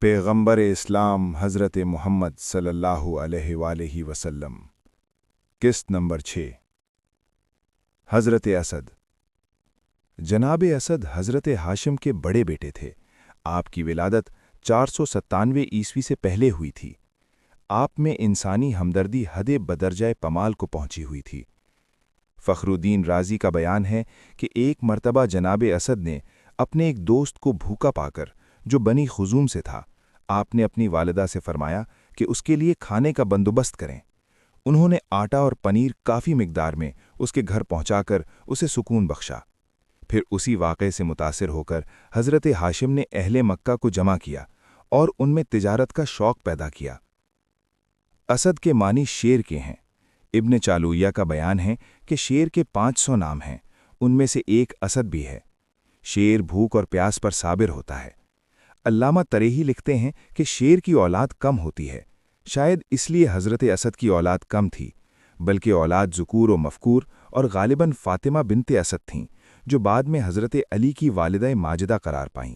पैगंबर इस्लाम हज़रत मोहम्मद सल्लल्लाहु अलैहि वसल्लम। किस्त नंबर 6। हज़रत असद। जनाब असद हज़रत हाशिम के बड़े बेटे थे। आपकी विलादत 497 ईस्वी से पहले हुई थी। आप में इंसानी हमदर्दी हद बदरजाए पमाल को पहुंची हुई थी। फ़खरुद्दीन राज़ी का बयान है कि एक मर्तबा जनाब असद ने अपने एक दोस्त को भूखा पाकर, जो बनी खुजूम से था, आपने अपनी वालिदा से फरमाया कि उसके लिए खाने का बंदोबस्त करें। उन्होंने आटा और पनीर काफ़ी मिकदार में उसके घर पहुंचाकर उसे सुकून बख्शा। फिर उसी वाक़े से मुतासिर होकर हज़रत हाशिम ने अहले मक्का को जमा किया और उनमें तिजारत का शौक़ पैदा किया। असद के मानी शेर के हैं। इब्न चालूया का बयान है कि शेर के 500 नाम हैं, उनमें से एक असद भी है। शेर भूख और प्यास पर साबिर होता है। अल्लामा तरेही लिखते हैं कि शेर की औलाद कम होती है, शायद इसलिए हज़रत असद की औलाद कम थी, बल्कि औलाद ज़ुकूर व मफ़कूर और गालिबन फ़ातिमा बिनते असद थीं, जो बाद में हज़रत अली की वालिदा माजिदा करार पाईं।